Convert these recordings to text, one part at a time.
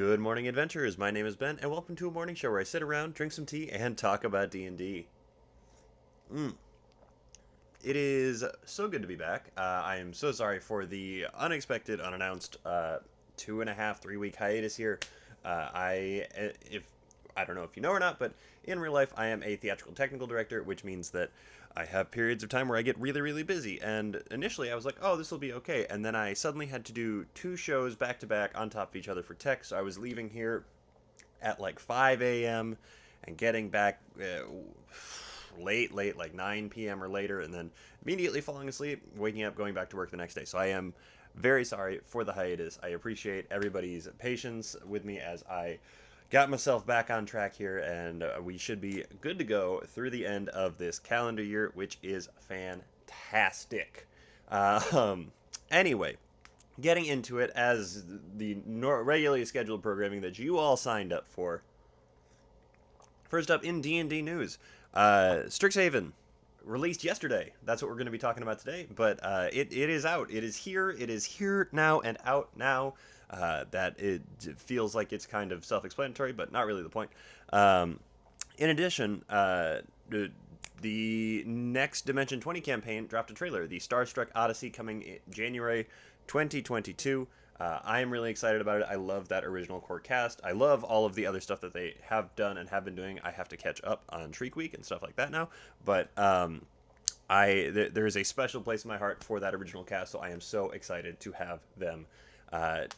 Good morning, adventurers. My name is Ben, and welcome to a morning show where I sit around, drink some tea, and talk about D&D. Mm. It is so good to be back. I am so sorry for the unexpected, unannounced 2.5, 3 week hiatus here. If I don't know if you know or not, but in real life, I am a theatrical technical director, which means that I have periods of time where I get really, really busy. And initially, I was like, oh, this will be okay. And then I suddenly had to do 2 shows back to back on top of each other for tech. So I was leaving here at like 5 a.m. and getting back late, like 9 p.m. or later, and then immediately falling asleep, waking up, going back to work the next day. So I am very sorry for the hiatus. I appreciate everybody's patience with me as I got myself back on track here, and we should be good to go through the end of this calendar year, which is fantastic. Anyway, getting into it as the regularly scheduled programming that you all signed up for. First up in D&D news, Strixhaven released yesterday. That's what we're going to be talking about today, but it is out. It is here. It is here now and out now. That it feels like it's kind of self-explanatory, but not really the point. In addition, the next Dimension 20 campaign dropped a trailer, the Starstruck Odyssey, coming in January 2022. I am really excited about it. I love that original core cast. I love all of the other stuff that they have done and have been doing. I have to catch up on Shriek Week and stuff like that now, but there is a special place in my heart for that original cast, so I am so excited to have them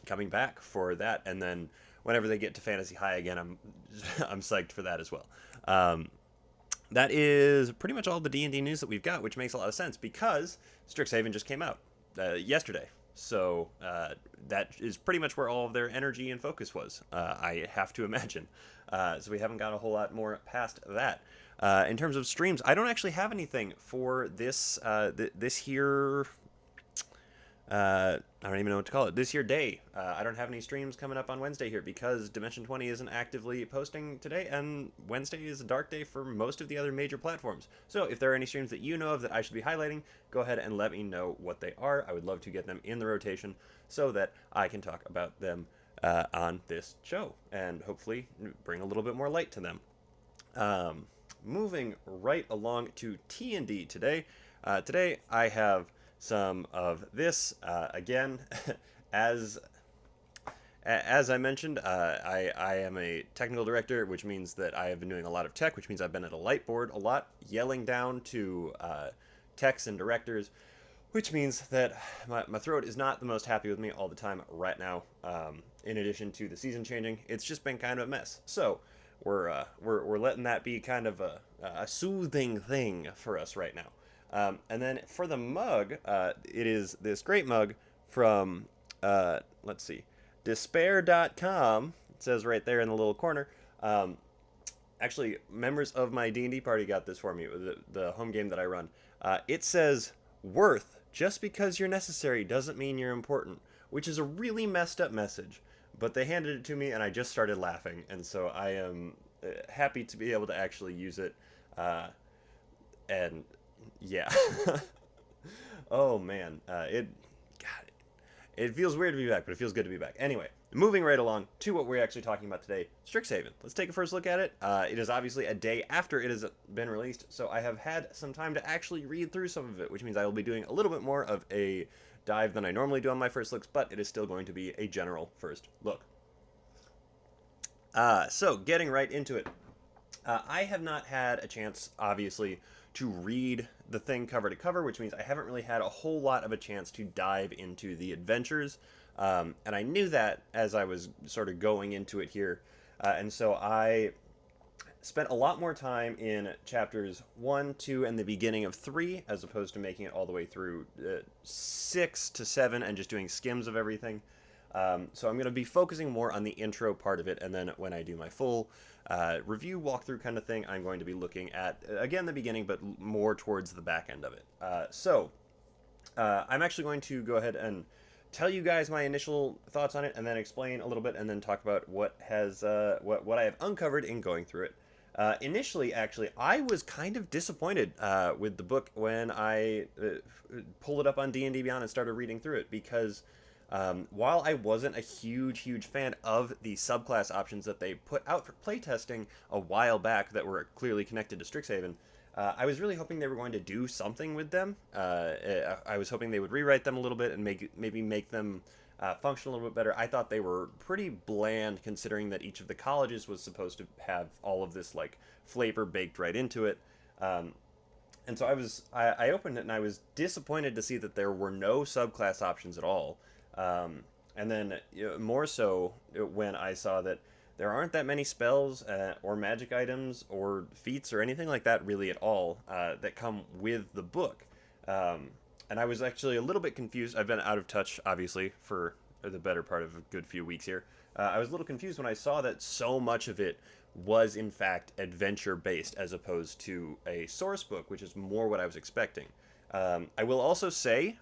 coming back for that. And then whenever they get to Fantasy High again, I'm psyched for that as well. That is pretty much all the D&D news that we've got, which makes a lot of sense because Strixhaven just came out yesterday. So that is pretty much where all of their energy and focus was, I have to imagine. So we haven't got a whole lot more past that. In terms of streams, I don't actually have anything for this this here. I don't even know what to call it. This here day. I don't have any streams coming up on Wednesday here because Dimension 20 isn't actively posting today, and Wednesday is a dark day for most of the other major platforms. So if there are any streams that you know of that I should be highlighting, go ahead and let me know what they are. I would love to get them in the rotation so that I can talk about them on this show and hopefully bring a little bit more light to them. Moving right along to T&D today. Today I have some of this. Again, as I mentioned, I am a technical director, which means that I have been doing a lot of tech, which means I've been at a light board a lot, yelling down to techs and directors, which means that my throat is not the most happy with me all the time right now. In addition to the season changing, it's just been kind of a mess. So we're letting that be kind of a soothing thing for us right now. And then for the mug, it is this great mug from, let's see, despair.com. It says right there in the little corner. Actually, members of my D&D party got this for me, the home game that I run. It says, "Worth, just because you're necessary doesn't mean you're important," which is a really messed up message. But they handed it to me, and I just started laughing. And so I am happy to be able to actually use it. And yeah. Oh man, it feels weird to be back, but it feels good to be back. Anyway, moving right along to what we're actually talking about today, Strixhaven. Let's take a first look at it. It is obviously a day after it has been released, so I have had some time to actually read through some of it, which means I will be doing a little bit more of a dive than I normally do on my first looks, but it is still going to be a general first look. So getting right into it. I have not had a chance, obviously, to read the thing cover to cover, which means I haven't really had a whole lot of a chance to dive into the adventures. And I knew that as I was sort of going into it here. And so I spent a lot more time in chapters 1, 2, and the beginning of 3, as opposed to making it all the way through 6 to 7 and just doing skims of everything. So I'm going to be focusing more on the intro part of it, and then when I do my full review walkthrough kind of thing, I'm going to be looking at, again, the beginning, but more towards the back end of it. I'm actually going to go ahead and tell you guys my initial thoughts on it, and then explain a little bit, and then talk about what has what I have uncovered in going through it. Initially, actually, I was kind of disappointed with the book when I pulled it up on D&D Beyond and started reading through it, because While I wasn't a huge fan of the subclass options that they put out for playtesting a while back that were clearly connected to Strixhaven, I was really hoping they were going to do something with them. I was hoping they would rewrite them a little bit and maybe make them function a little bit better. I thought they were pretty bland, considering that each of the colleges was supposed to have all of this like flavor baked right into it. And so I opened it and I was disappointed to see that there were no subclass options at all. And then more so when I saw that there aren't that many spells or magic items or feats or anything like that really at all that come with the book. And I was actually a little bit confused. I've been out of touch, obviously, for the better part of a good few weeks here. I was a little confused when I saw that so much of it was, in fact, adventure-based as opposed to a source book, which is more what I was expecting. I will also say,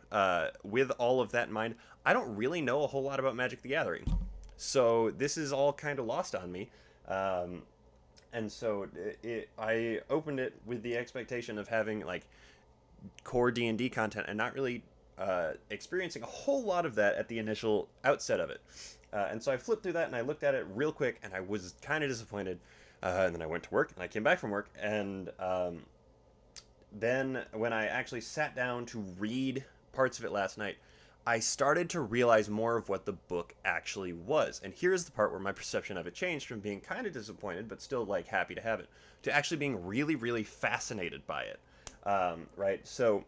with all of that in mind, I don't really know a whole lot about Magic the Gathering. So this is all kind of lost on me. And so I opened it with the expectation of having, like, core D&D content and not really experiencing a whole lot of that at the initial outset of it. And so I flipped through that and I looked at it real quick and I was kind of disappointed. And then I went to work and I came back from work and then when I actually sat down to read parts of it last night, I started to realize more of what the book actually was. And here's the part where my perception of it changed from being kind of disappointed, but still like happy to have it, to actually being really fascinated by it. Right? So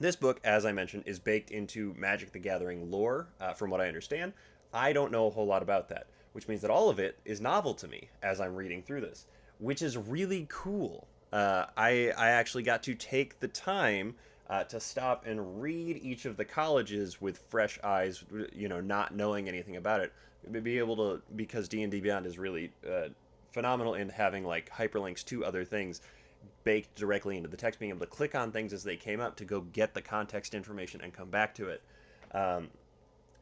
this book, as I mentioned, is baked into Magic the Gathering lore, from what I understand. I don't know a whole lot about that, which means that all of it is novel to me as I'm reading through this, which is really cool. I actually got to take the time to stop and read each of the colleges with fresh eyes, not knowing anything about it. Be able to, because D&D Beyond is really phenomenal in having like hyperlinks to other things baked directly into the text, being able to click on things as they came up to go get the context information and come back to it.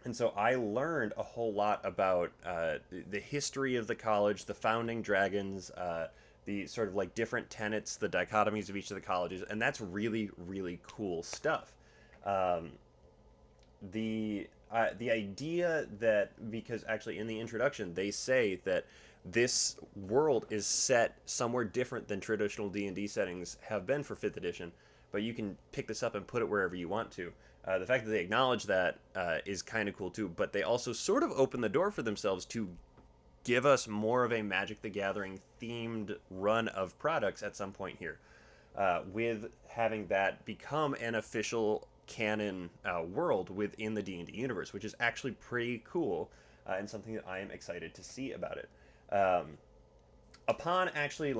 And so I learned a whole lot about the history of the college, the founding dragons, the sort of like different tenets, the dichotomies of each of the colleges, and that's really cool stuff. The idea that, because actually in the introduction they say that this world is set somewhere different than traditional D&D settings have been for 5th edition, but you can pick this up and put it wherever you want to. The fact that they acknowledge that is kind of cool too, but they also sort of open the door for themselves to give us more of a Magic the Gathering themed run of products at some point here, with having that become an official canon world within the D&D universe, which is actually pretty cool and something that I am excited to see about it. Upon actually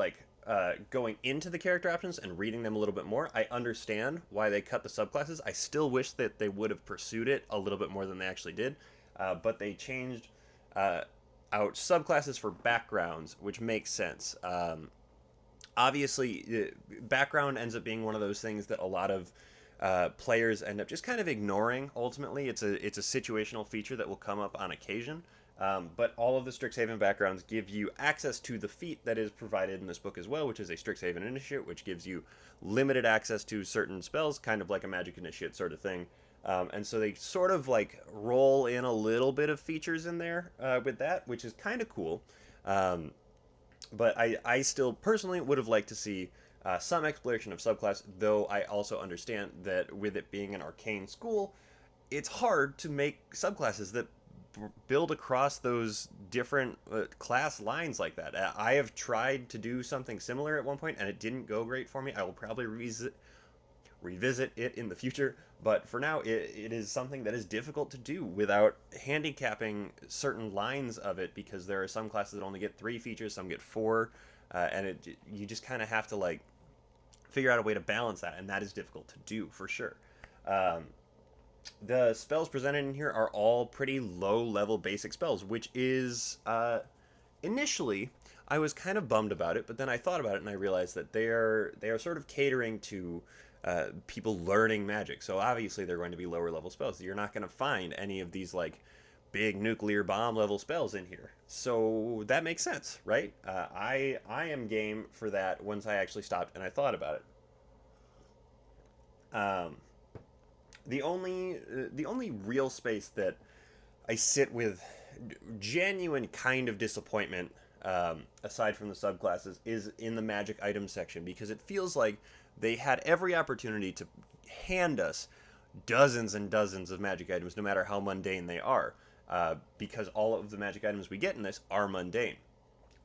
going into the character options and reading them a little bit more, I understand why they cut the subclasses. I still wish that they would have pursued it a little bit more than they actually did, but they changed out subclasses for backgrounds, which makes sense. Obviously, background ends up being one of those things that a lot of players end up just kind of ignoring. Ultimately, it's a situational feature that will come up on occasion. But all of the Strixhaven backgrounds give you access to the feat that is provided in this book as well, which is a Strixhaven Initiate, which gives you limited access to certain spells, kind of like a Magic Initiate sort of thing. And so they sort of like roll in a little bit of features in there with that, which is kind of cool. But I still personally would have liked to see some exploration of subclass, though I also understand that with it being an arcane school, it's hard to make subclasses that build across those different class lines like that. I have tried to do something similar at one point, and it didn't go great for me. I will probably revisit it in the future, but for now, it is something that is difficult to do without handicapping certain lines of it, because there are some classes that only get 3 features, some get 4, and you just kind of have to like figure out a way to balance that, and that is difficult to do for sure. The spells presented in here are all pretty low-level basic spells, which is, initially, I was kind of bummed about it, but then I thought about it and I realized that they are sort of catering to people learning Magic. So obviously they're going to be lower-level spells. You're not going to find any of these, like, big nuclear bomb-level spells in here. So that makes sense, right? I am game for that once I actually stopped and I thought about it. The only real space that I sit with genuine kind of disappointment, aside from the subclasses, is in the magic item section, because it feels like they had every opportunity to hand us dozens and dozens of magic items, no matter how mundane they are, because all of the magic items we get in this are mundane.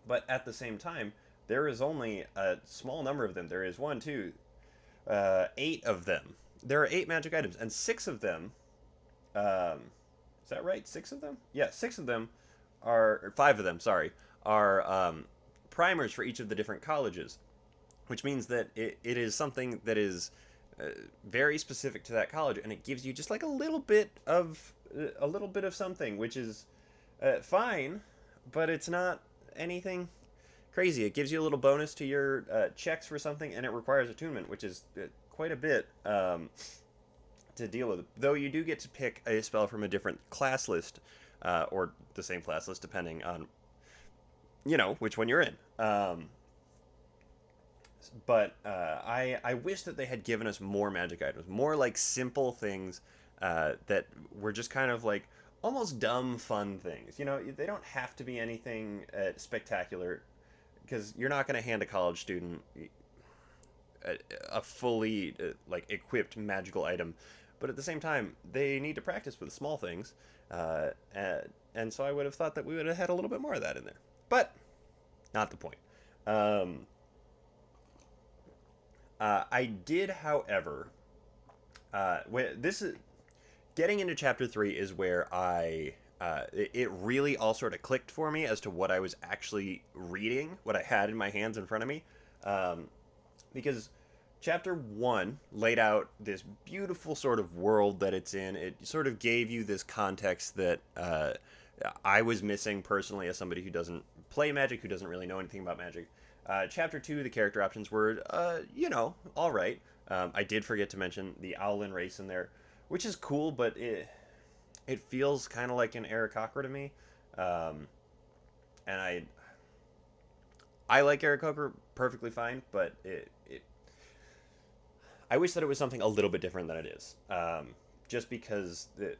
But at the same time, there is only a small number of them. There is one, two, 8 of them. There are 8 magic items, and 6 of them. Is that right? 6 of them? Yeah, 6 of them are, or 5 of them, sorry, are primers for each of the different colleges, which means that it is something that is very specific to that college, and it gives you just like a little bit of something, which is fine, but it's not anything crazy. It gives you a little bonus to your checks for something, and it requires attunement, which is quite a bit to deal with. Though you do get to pick a spell from a different class list, or the same class list, depending on, which one you're in. But I wish that they had given us more magic items, more like simple things that were just kind of like almost dumb fun things. They don't have to be anything spectacular, because you're not going to hand a college student a fully like equipped magical item, but at the same time they need to practice with small things, and so I would have thought that we would have had a little bit more of that in there, but not the point. I did, however, this is getting into chapter 3 is where it really all sort of clicked for me as to what I was actually reading, what I had in my hands in front of me, because chapter 1 laid out this beautiful sort of world that it's in. It sort of gave you this context that I was missing personally as somebody who doesn't play Magic, who doesn't really know anything about Magic. Chapter 2, the character options were, all right. I did forget to mention the Owlin race in there, which is cool, but it feels kind of like an Aarakocra to me. And I like Aarakocra perfectly fine, but I wish that it was something a little bit different than it is. Just because you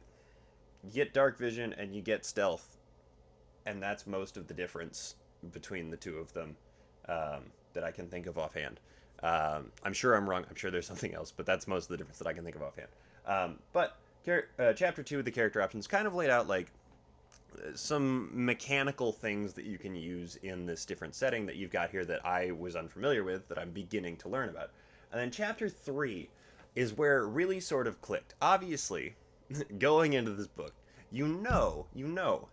get Dark Vision and you get Stealth, and that's most of the difference between the two of them that I can think of offhand. I'm sure I'm wrong. I'm sure there's something else, but that's most of the difference that I can think of offhand. But chapter 2 of the character options kind of laid out like some mechanical things that you can use in this different setting that you've got here that I was unfamiliar with, that I'm beginning to learn about. And then chapter 3 is where it really sort of clicked. Obviously, going into this book, you know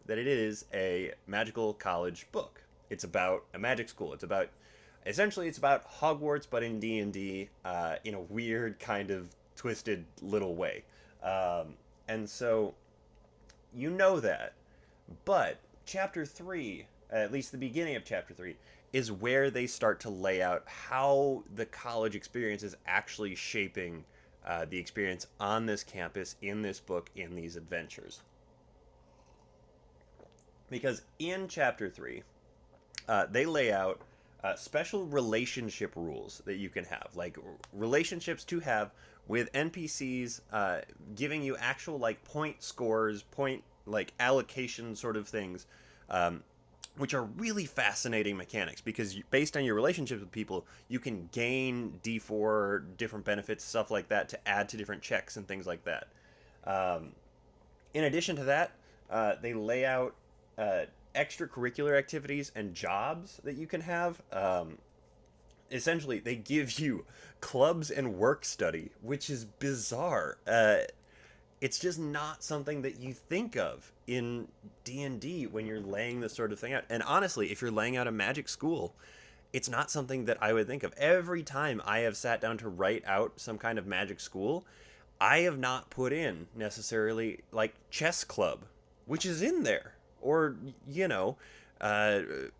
that it is a magical college book. It's about a magic school. Essentially it's about Hogwarts, but in D&D, in a weird kind of twisted little way. And so you know that. But chapter 3, at least the beginning of chapter 3, is where they start to lay out how the college experience is actually shaping the experience on this campus, in this book, in these adventures. Because in chapter 3, they lay out special relationship rules that you can have, like relationships to have with NPCs, giving you actual like point scores, point like allocation sort of things, which are really fascinating mechanics, because based on your relationships with people, you can gain D4 different benefits, stuff like that, to add to different checks and things like that. In addition to that, they lay out extracurricular activities and jobs that you can have. Essentially, they give you clubs and work study, which is bizarre. It's just not something that you think of in D&D when you're laying this sort of thing out. And honestly, if you're laying out a magic school, it's not something that I would think of. Every time I have sat down to write out some kind of magic school, I have not put in necessarily like chess club, which is in there. Or, I'm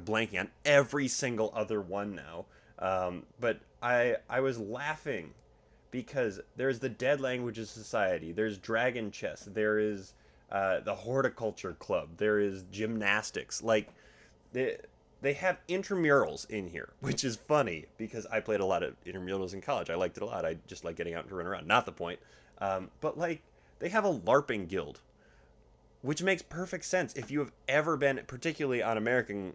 blanking on every single other one now. But I was laughing because there's the Dead Languages Society, there's Dragon Chess, there is the Horticulture Club, there is gymnastics. Like, they have intramurals in here, which is funny because I played a lot of intramurals in college. I liked it a lot. I just like getting out and run around. Not the point. But, like, they have a LARPing guild. which makes perfect sense if you have ever been, particularly on American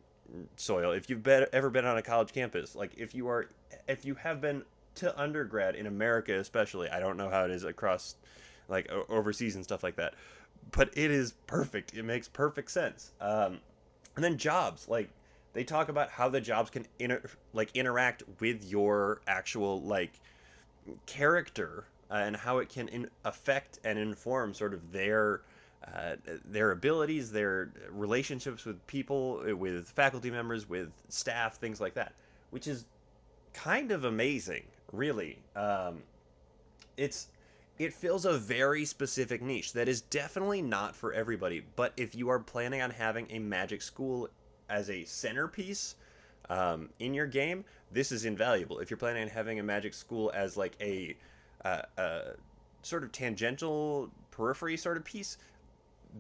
soil, if you've ever been on a college campus. Like if you have been to undergrad in America, especially. I don't know how it is across like overseas and stuff like that, but it is perfect. It makes perfect sense. And then jobs, like they talk about how the jobs can interact with your actual like character, and how it can affect and inform sort of their abilities, their relationships with people, with faculty members, with staff, things like that, which is kind of amazing, really. It fills a very specific niche that is definitely not for everybody. But if you are planning on having a magic school as a centerpiece in your game, this is invaluable. If you're planning on having a magic school as like a sort of tangential periphery sort of piece,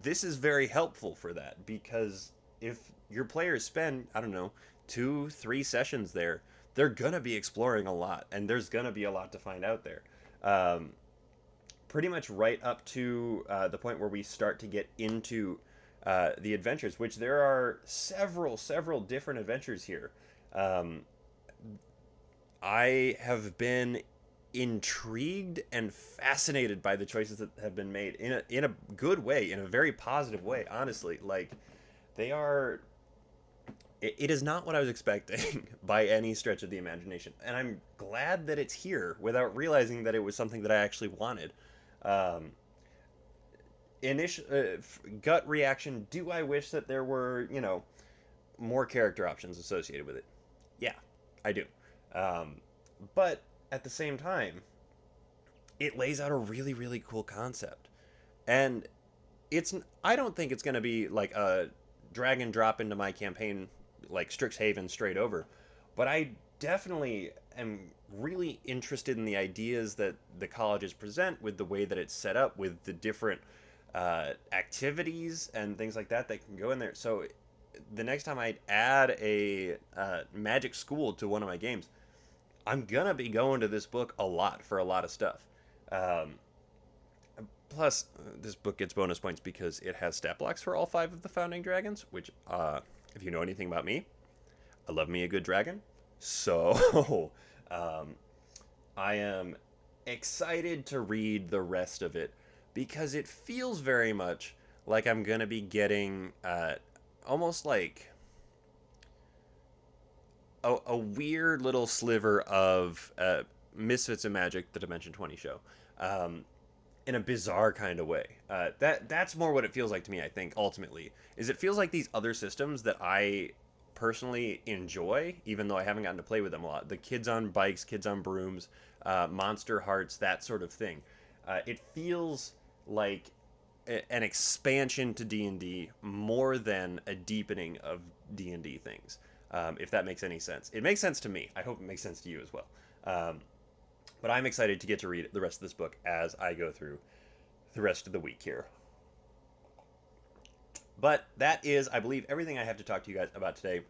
this is very helpful for that, because if your players spend, I don't know, 2-3 sessions there, they're gonna be exploring a lot, and there's gonna be a lot to find out there. Pretty much right up to the point where we start to get into the adventures, which there are several different adventures here. I have been intrigued and fascinated by the choices that have been made in a good way, in a very positive way, honestly. Like they are, it is not what I was expecting by any stretch of the imagination, and I'm glad that it's here without realizing that it was something that I actually wanted. Initial gut reaction, do I wish that there were, more character options associated with it? Yeah, I do. But at the same time, it lays out a really cool concept. And I don't think it's going to be like a drag and drop into my campaign like Strixhaven straight over, but I definitely am really interested in the ideas that the colleges present, with the way that it's set up, with the different activities and things like that can go in there. So the next time I add a magic school to one of my games, I'm gonna be going to this book a lot for a lot of stuff. Plus, this book gets bonus points because it has stat blocks for all 5 of the founding dragons, which, if you know anything about me, I love me a good dragon. So, I am excited to read the rest of it, because it feels very much like I'm gonna be getting almost like a weird little sliver of Misfits and Magic, the Dimension 20 show, in a bizarre kind of way. That's more what it feels like to me, I think, ultimately. Is it feels like these other systems that I personally enjoy, even though I haven't gotten to play with them a lot. The kids on bikes, kids on brooms, Monster Hearts, that sort of thing. It feels like an expansion to D&D more than a deepening of D&D things. If that makes any sense. It makes sense to me. I hope it makes sense to you as well. But I'm excited to get to read the rest of this book as I go through the rest of the week here. But that is, I believe, everything I have to talk to you guys about today.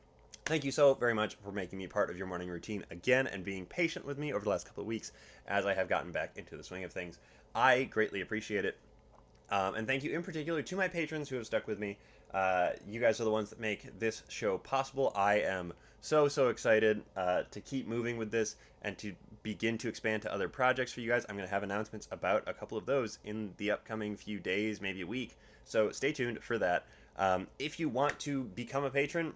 Thank you so very much for making me part of your morning routine again, and being patient with me over the last couple of weeks as I have gotten back into the swing of things. I greatly appreciate it. And thank you in particular to my patrons who have stuck with me. You guys are the ones that make this show possible. I am so excited to keep moving with this and to begin to expand to other projects for you guys. I'm going to have announcements about a couple of those in the upcoming few days, maybe a week. So stay tuned for that. If you want to become a patron,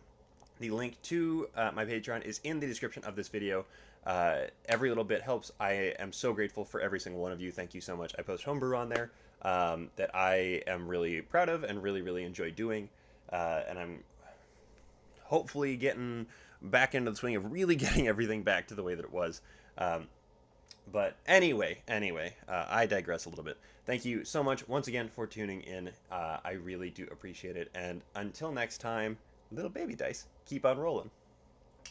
the link to my Patreon is in the description of this video. Every little bit helps. I am so grateful for every single one of you. Thank you so much. I post homebrew on there that I am really proud of and really enjoy doing. And I'm hopefully getting back into the swing of really getting everything back to the way that it was. But anyway, I digress a little bit. Thank you so much once again for tuning in. I really do appreciate it. And until next time, little baby dice, keep on rolling.